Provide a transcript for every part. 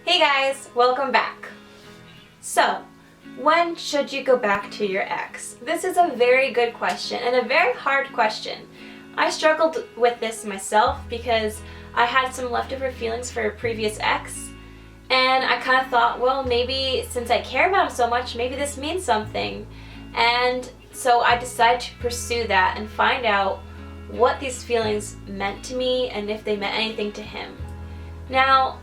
Hey guys, welcome back. So, when should you go back to your ex? This is a very good question and a very hard question. I struggled with this myself because I had some leftover feelings for a previous ex, and I kind of thought, well, maybe since I care about him so much, maybe this means something. And so I decided to pursue that and find out what these feelings meant to me and if they meant anything to him. Now,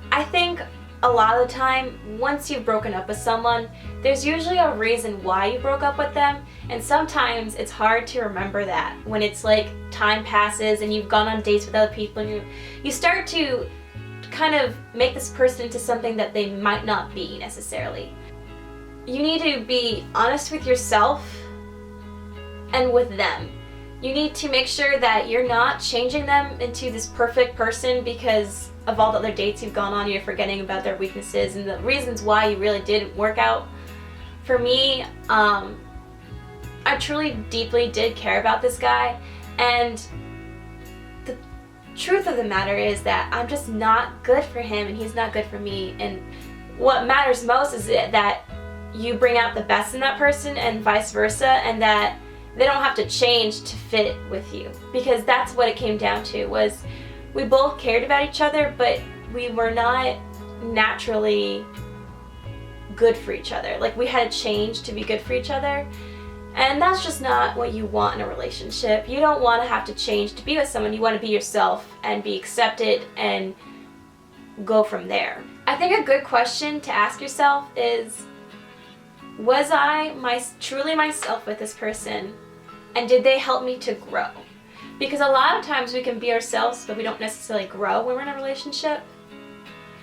I think a lot of the time, once you've broken up with someone, there's usually a reason why you broke up with them, and sometimes it's hard to remember that when it's like time passes and you've gone on dates with other people and you start to kind of make this person into something that they might not be necessarily. You need to be honest with yourself and with them. You need to make sure that you're not changing them into this perfect person because of all the other dates you've gone on. You're forgetting about their weaknesses and the reasons why you really didn't work out. For me, I truly deeply did care about this guy, and the truth of the matter is that I'm just not good for him and he's not good for me. And what matters most is that you bring out the best in that person and vice versa, and that they don't have to change to fit with you, because that's what it came down to. Was we both cared about each other, but we were not naturally good for each other. Like, we had to change to be good for each other, and that's just not what you want in a relationship. You don't want to have to change to be with someone. You want to be yourself and be accepted and go from there. I think a good question to ask yourself is, was I truly myself with this person, and did they help me to grow? Because a lot of times we can be ourselves, but we don't necessarily grow when we're in a relationship.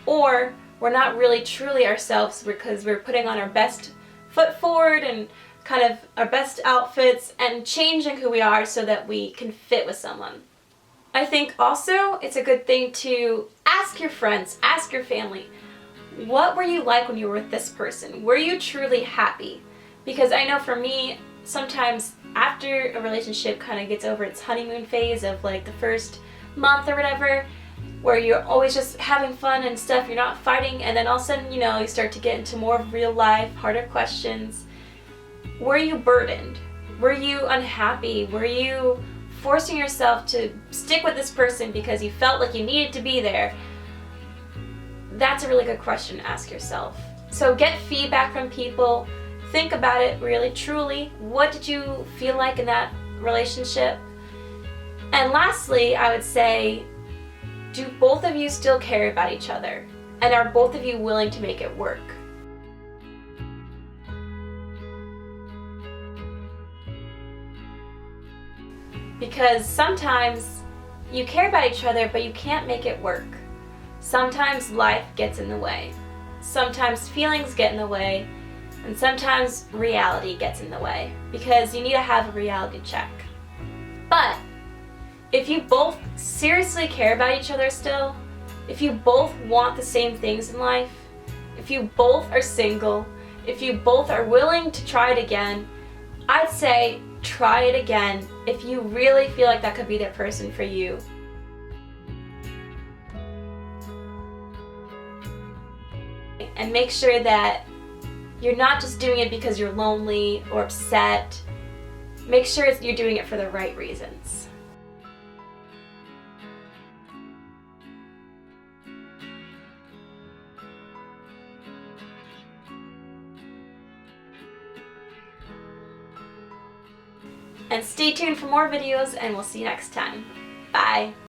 Or we're not really truly ourselves because we're putting on our best foot forward and kind of our best outfits and changing who we are so that we can fit with someone. I think also it's a good thing to ask your friends, ask your family, what were you like when you were with this person? Were you truly happy? Because I know for me, sometimes after a relationship kind of gets over its honeymoon phase of like the first month or whatever, where you're always just having fun and stuff, you're not fighting, and then all of a sudden, you start to get into more real life, harder questions. Were you burdened? Were you unhappy? Were you forcing yourself to stick with this person because you felt like you needed to be there? That's a really good question to ask yourself. So get feedback from people. Think about it really, truly. What did you feel like in that relationship? And lastly, I would say, do both of you still care about each other? And are both of you willing to make it work? Because sometimes you care about each other, but you can't make it work. Sometimes life gets in the way. Sometimes feelings get in the way. And sometimes reality gets in the way, because you need to have a reality check. But if you both seriously care about each other still, if you both want the same things in life, if you both are single, if you both are willing to try it again, I'd say try it again if you really feel like that could be the person for you. And make sure that you're not just doing it because you're lonely or upset. Make sure you're doing it for the right reasons. And stay tuned for more videos, and we'll see you next time. Bye!